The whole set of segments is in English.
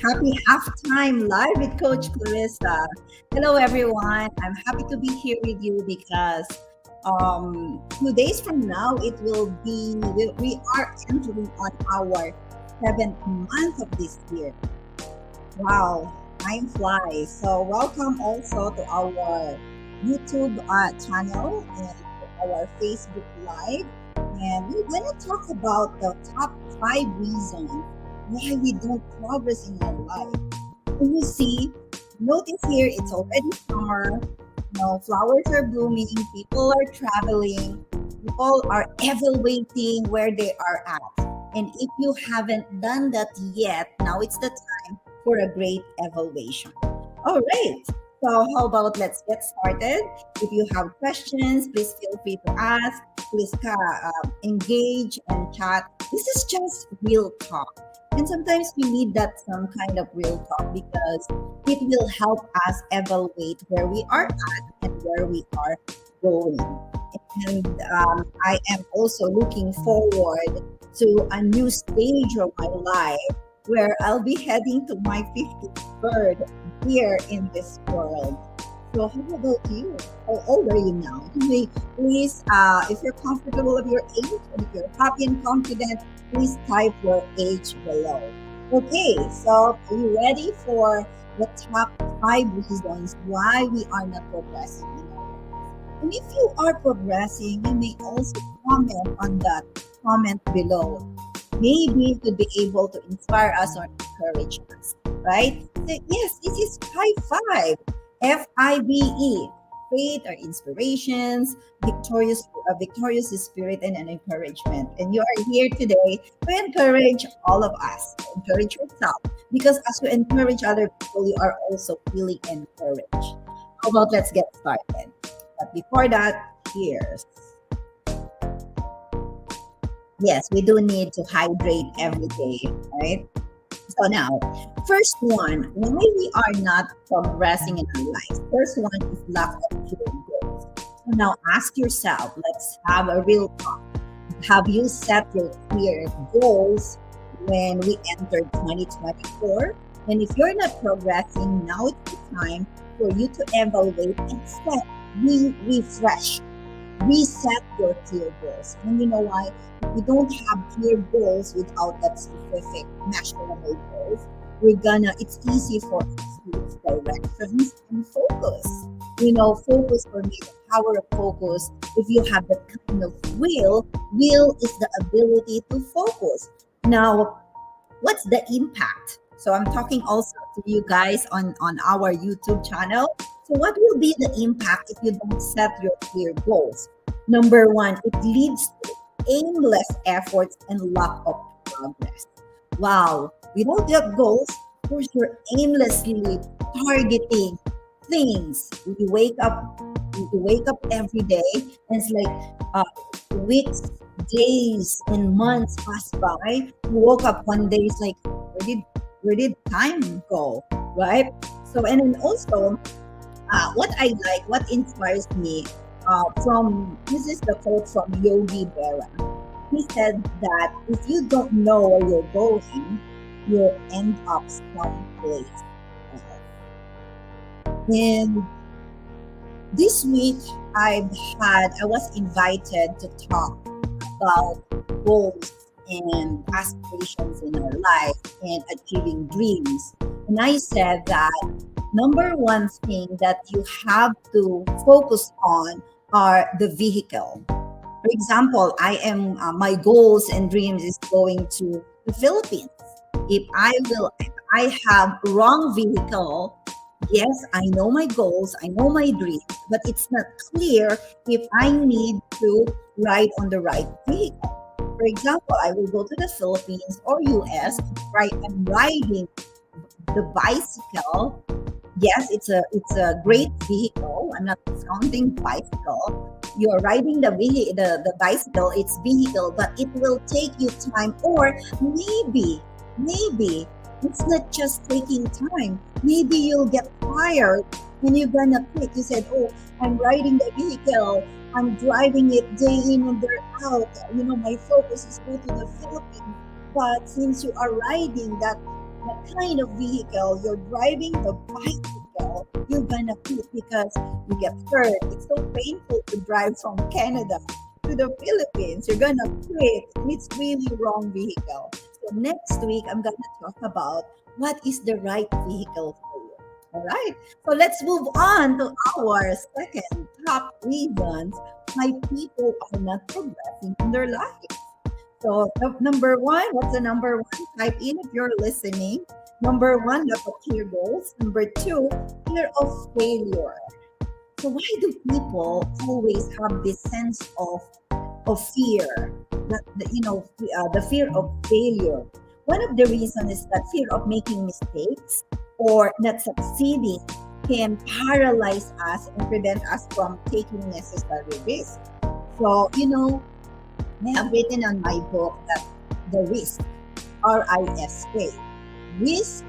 Happy halftime live with Coach Clarissa. Hello, everyone. I'm happy to be here with you because 2 days from now it will be we are entering on our seventh month of this year. Wow, time flies. So welcome also to our YouTube channel and to our Facebook Live. And we're going to talk about the top 5 reasons why we don't progress in our life. And you see, notice here it's already summer. Flowers are blooming, people are traveling, people are evaluating where they are at. And if you haven't done that yet, now it's the time for a great evaluation. All right. So how about let's get started? If you have questions, please feel free to ask. Please engage and chat. This is just real talk. And sometimes we need that some kind of real talk because it will help us evaluate where we are at and where we are going. And I am also looking forward to a new stage of my life where I'll be heading to my 53rd year in this world. So how about you? How old are you now? Please, if you're comfortable with your age and if you're happy and confident, please type your age below. Okay, so are you ready for the top 5 reasons why we are not progressing in our life? And if you are progressing, you may also comment on that comment below. Maybe it could be able to inspire us or encourage us, right? So, yes, this is high five. FIBE, faith or inspirations, victorious spirit and an encouragement. And you are here today to encourage all of us, to encourage yourself. Because as you encourage other people, you are also feeling encouraged. How about let's get started? But before that, cheers. Yes, we do need to hydrate every day, right? So now, first one, why we are not progressing in our lives. First one is lack of clear goals. So now ask yourself, let's have a real talk. Have you set your clear goals when we entered 2024? And if you're not progressing, now it's the time for you to evaluate and refresh, reset your clear goals. And you know why? If we don't have clear goals without that specific measurable goals, it's easy for us to lose directions and focus. Focus for me, the power of focus, if you have that kind of will is the ability to focus. Now, what's the impact? So I'm talking also to you guys on our YouTube channel. So what will be the impact if you don't set your clear goals? Number one, it leads to aimless efforts and lack of progress. Wow, without your goals, of course, you're aimlessly targeting things. You wake up every day, and it's like weeks, days, and months pass by. You woke up one day, it's like, where did time go, right? So, and then also, what I like, what inspires me, this is the quote from Yogi Berra. He said that if you don't know where you're going, you'll end up someplace else. And this week, I was invited to talk about goals and aspirations in our life and achieving dreams. And I said that number one thing that you have to focus on are the vehicle. For example, my goals and dreams is going to the Philippines. If I have wrong vehicle, yes, I know my goals, I know my dreams, but it's not clear if I need to ride on the right vehicle. For example, I will go to the Philippines or US, right? I'm riding the bicycle. Yes, it's a great vehicle. I'm not discounting bicycle. You're riding the bicycle, it's vehicle, but it will take you time, or maybe it's not just taking time. Maybe you'll get tired and you're gonna quit. You said, "Oh, I'm riding the vehicle. I'm driving it day in and day out. My focus is go to the Philippines." But since you are riding that what kind of vehicle you're driving, the bicycle you're gonna quit because you get hurt. It's so painful to drive from Canada to the Philippines. You're gonna quit, and it's really wrong vehicle. So next week I'm gonna talk about what is the right vehicle for you. All right. So let's move on to our second top reasons why people are not progressing in their life. So number one, what's the number one? Type in if you're listening. Number one, lack of clear goals. Number two, fear of failure. So why do people always have this sense of fear? The fear of failure. One of the reasons is that fear of making mistakes or not succeeding can paralyze us and prevent us from taking necessary risks. So, I have written on my book that the risk, RISK, risk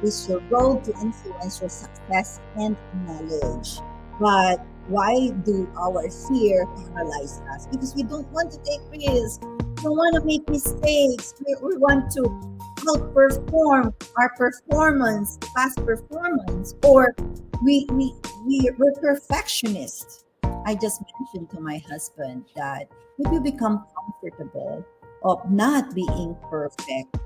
is your road to influence your success and knowledge. But why do our fear paralyze us? Because we don't want to take risks. We don't want to make mistakes. We want to outperform our performance, past performance, or we're perfectionists. I just mentioned to my husband that if you become comfortable of not being perfect,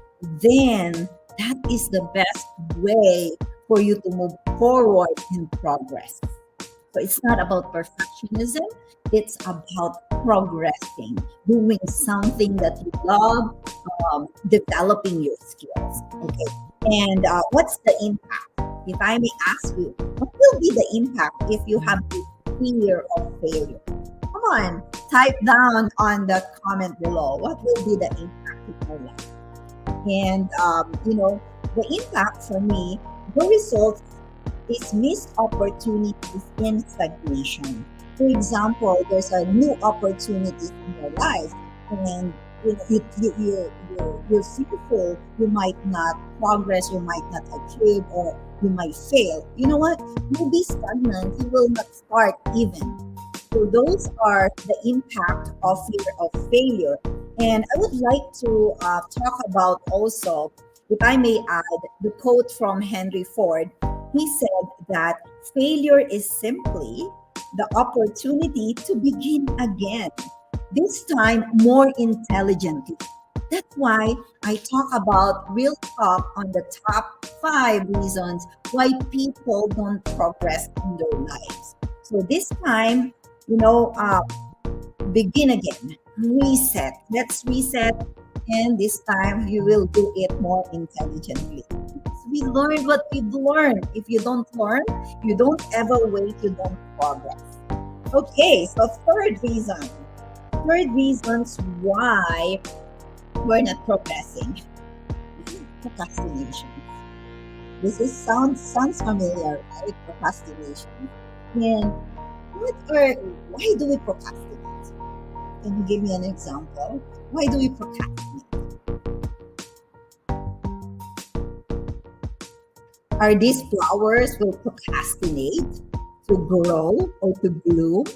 then that is the best way for you to move forward in progress. So it's not about perfectionism, it's about progressing, doing something that you love, developing your skills. Okay. And what's the impact? If I may ask you, what will be the impact if you have this fear of failure? Come on, type down on the comment below. What will be the impact in your life? And the impact for me, the results is missed opportunities in stagnation. For example, there's a new opportunity in your life, and you're fearful you might not progress, you might not achieve, or you might fail. You know what? You'll be stagnant. You will not start even. So those are the impact of fear of failure. And I would like to talk about also, if I may add, the quote from Henry Ford. He said that failure is simply the opportunity to begin again, this time more intelligently. That's why I talk about real talk on the top 5 reasons why people don't progress in their lives. So this time, you know, uh, begin again, reset. Let's reset, and this time you will do it more intelligently. We learned what we've learned. If you don't learn, you don't ever wait, you don't progress. Okay, so third reasons why we're not progressing. Procrastination. This is sounds familiar, right? Procrastination. And why do we procrastinate? Can you give me an example? Why do we procrastinate? Are these flowers will procrastinate to grow or to bloom?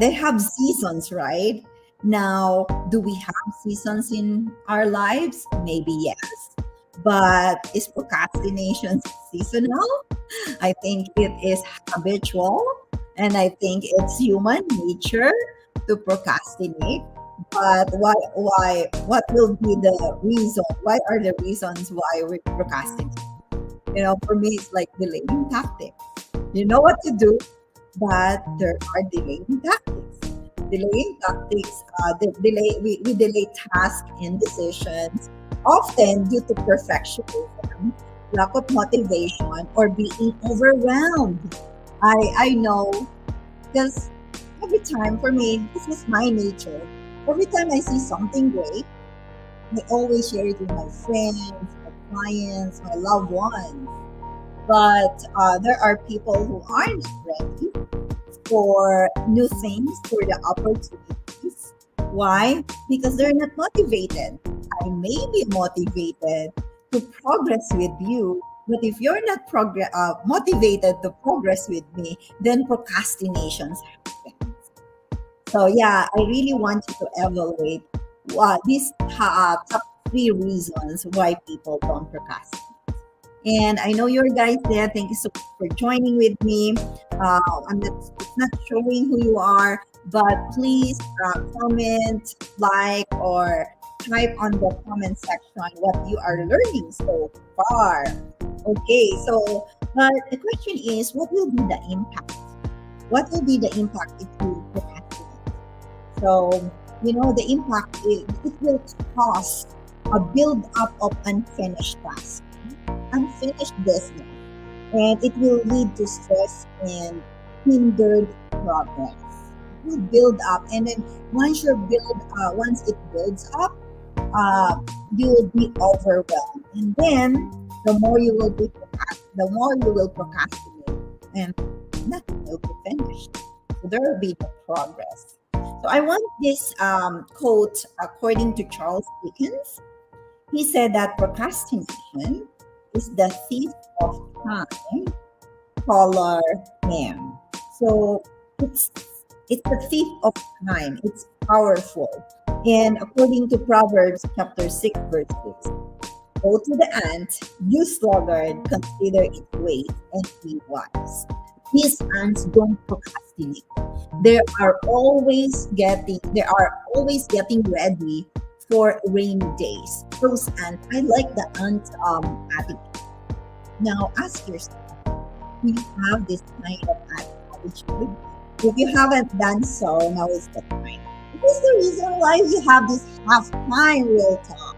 They have seasons, right? Now, do we have seasons in our lives? Maybe yes. But is procrastination seasonal? I think it is habitual, and I think it's human nature to procrastinate. But what will be the reason? Why are the reasons why we procrastinate? For me, it's like delaying tactics. You know what to do, but there are delaying tactics. Delaying tactics, we delay tasks and decisions, often due to perfectionism, lack of motivation, or being overwhelmed. I know, because every time for me, this is my nature. Every time I see something great, I always share it with my friends, my clients, my loved ones. But there are people who aren't ready for new things, for the opportunities. Why? Because they're not motivated. I may be motivated to progress with you, but if you're not motivated to progress with me, then procrastinations happen. So yeah, I really want you to evaluate these top 3 reasons why people don't procrastinate. And I know you're guys there. Thank you so much for joining with me. It's not showing who you are, but please comment, like, or type on the comment section what you are learning so far. Okay, so but the question is, what will be the impact? What will be the impact if you procrastinate? So, the impact it will cause a build up of unfinished tasks, unfinished business, and it will lead to stress and hindered progress. It will build up, and then once it builds up, uh, you will be overwhelmed, and then the more you will procrastinate, and nothing will be finished. So there will be no progress. So I want this quote according to Charles Dickens. He said that procrastination is the thief of time, color him. So it's it's the thief of time. It's powerful. And according to Proverbs chapter 6, verse 6, go to the ant, you sluggard, consider its ways and be wise. These ants don't procrastinate. They are always getting ready for rainy days. Those ants, I like the ant attitude. Now ask yourself, do you have this kind of attitude? If you haven't done so, now is the time. This is the reason why we have this half time real talk,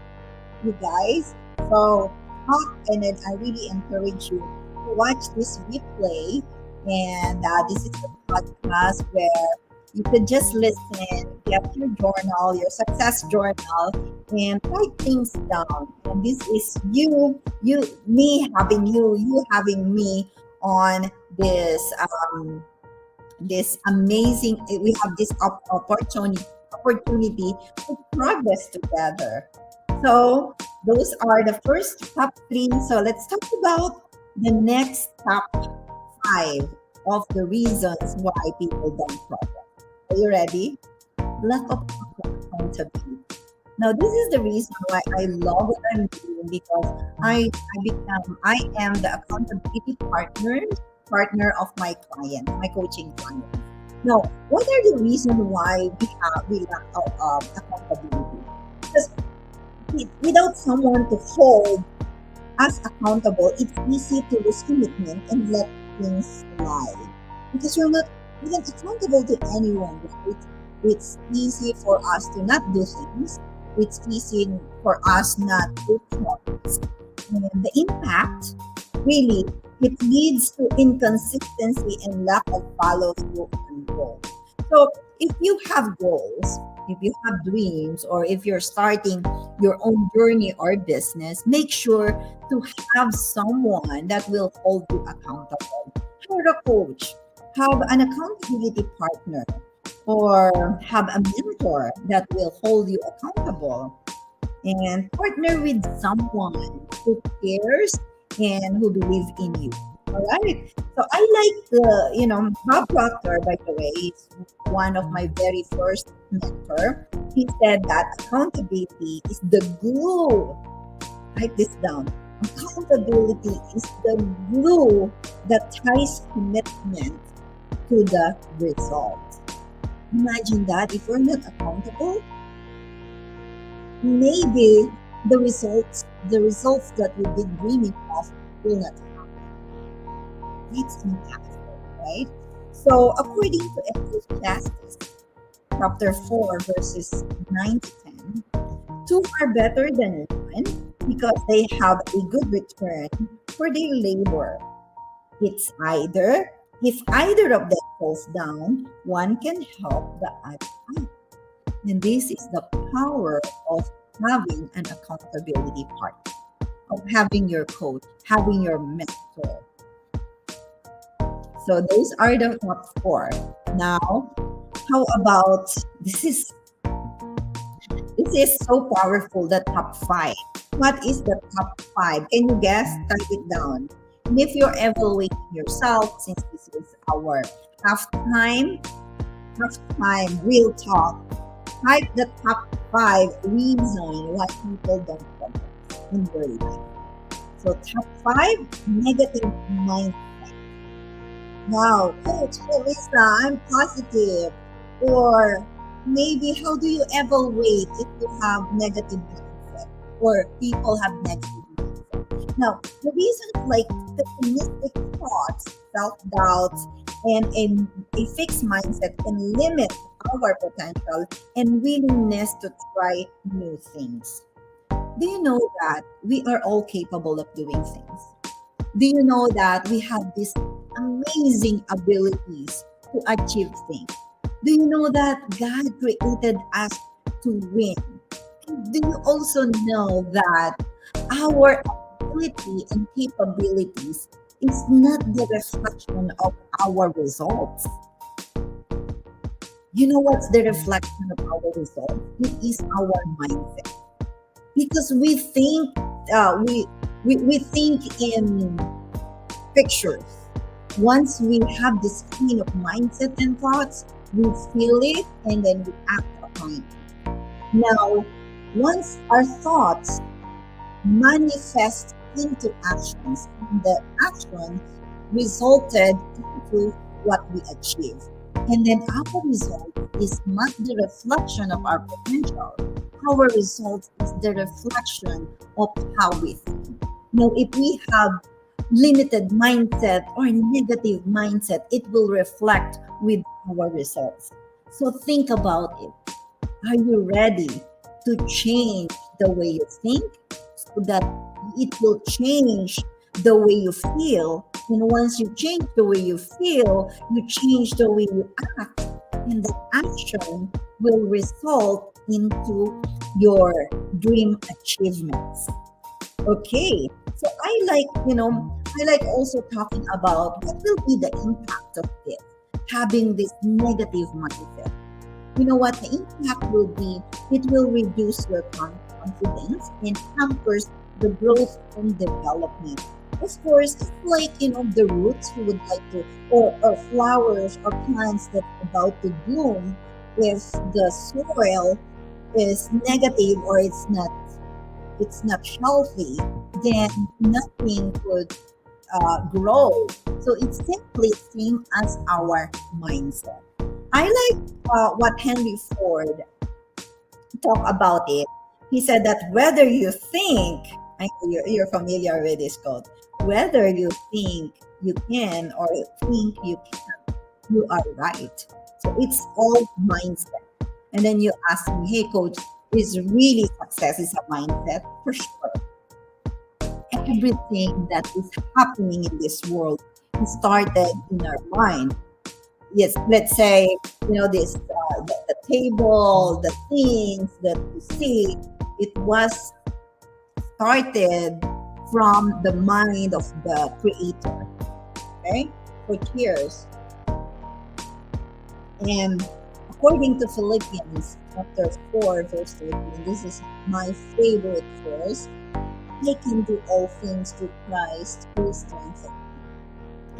you guys. So talk, and then I really encourage you to watch this replay. And this is the podcast where you could just listen, get your journal, your success journal, and write things down. And this is me having you having me on this amazing. We have this opportunity to progress together. So those are the first top three. So let's talk about the next top five of the reasons why people don't progress. Are you ready? Lack of accountability. Now, this is the reason why I love what I'm doing, because I am the accountability partner of my client, my coaching client. Now, what are the reasons why we lack of accountability? Because without someone to hold us accountable, it's easy to lose commitment and let things slide. Because you're not even accountable to anyone, right? It's easy for us to not do things. It's easy for us not to trust. And the impact, really, it leads to inconsistency and lack of follow through on goals. So if you have goals, if you have dreams, or if you're starting your own journey or business, make sure to have someone that will hold you accountable. Have a coach, have an accountability partner, or have a mentor that will hold you accountable, and partner with someone who cares and who believes in you. All right. So I like Bob Proctor, by the way, is one of my very first mentor. He said that accountability is the glue. Write this down. Accountability is the glue that ties commitment to the result. Imagine that if we're not accountable, maybe the results that we've been dreaming of will not happen. It's impactful, right? So according to Ecclesiastes chapter 4, verses 9 to 10, two are better than one because they have a good return for their labor. It's either If either of them falls down, one can help the other up. And this is the power of having an accountability partner, of having your coach, having your mentor. So those are the top four. Now, how about this is so powerful, the top five. What is the top five? Can you guess? Type it down. And if you're evaluating yourself, since this is our halftime, halftime real talk, type the top five reasons why people don't progress in their life. So top five negative mindset. Wow, Coach Clarissa, I'm positive. Or maybe how do you evaluate if you have negative mindset or people have negative mindset? Now, the reasons like pessimistic thoughts, self-doubts, and a fixed mindset can limit our potential and willingness to try new things. Do you know that we are all capable of doing things? Do you know that we have these amazing abilities to achieve things? Do you know that God created us to win? Do you also know that our ability and capabilities is not the reflection of our results? You know what's the reflection of our results? It is our mindset. Because we think in pictures. Once we have this kind of mindset and thoughts, we feel it and then we act upon it. Now, once our thoughts manifest into actions, and the actions resulted into what we achieve. And then our result is not the reflection of our potential. Our result is the reflection of how we think. Now, if we have limited mindset or negative mindset, it will reflect with our results. So think about it. Are you ready to change the way you think so that it will change the way you feel? And once you change the way you feel, you change the way you act, and the action will result into your dream achievements. Okay. So I like also talking about what will be the impact of this, having this negative mindset. You know what the impact will be? It will reduce your confidence and hampers the growth and development. Of course, it's like, the roots who would like to, or flowers or plants that are about to bloom. If the soil is negative or it's not healthy, then nothing could grow. So it's simply same as our mindset. I like what Henry Ford talked about it. He said that whether you think, I know you're familiar with this quote, whether you think you can or think you can, you are right. So it's all mindset. And then you ask me, hey, coach, is really success is a mindset? For sure. Everything that is happening in this world started in our mind. Yes, let's say, this the table, the things that you see, it was started from the mind of the creator. Okay, for cheers. And according to Philippians chapter 4 verse 13, this is my favorite verse. I can do all things through Christ who strengthens me.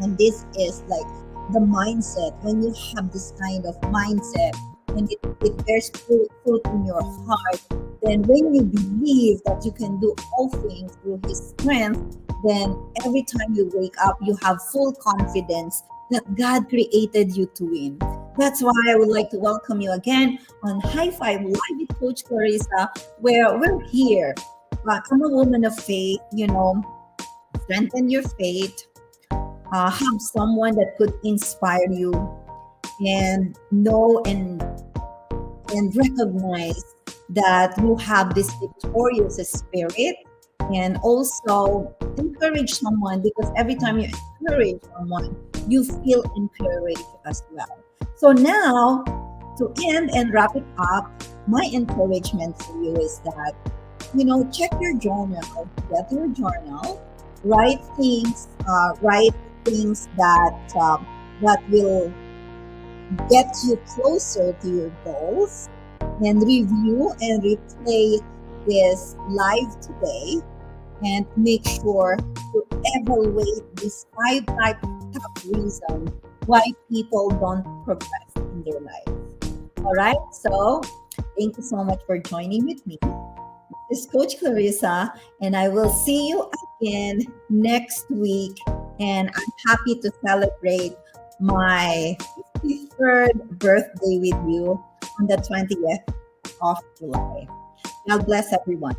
And this is like the mindset. When you have this kind of mindset and it bears fruit in your heart, then when you believe that you can do all things through his strength, then every time you wake up, you have full confidence that God created you to win. That's why I would like to welcome you again on High Five Live with Coach Clarissa, where we're here. I'm a woman of faith, strengthen your faith, have someone that could inspire you, and know and recognize that you have this victorious spirit, and also encourage someone, because every time you encourage someone, you feel encouraged as well. So now, to end and wrap it up, my encouragement to you is that, check your journal, get your journal, write things that will get you closer to your goals, and review and replay this live today, and make sure to evaluate these top reasons why people don't progress in their life. All right, so thank you so much for joining with me. This is Coach Clarissa, and I will see you in next week, and I'm happy to celebrate my 53rd birthday with you on the 20th of July. God bless everyone.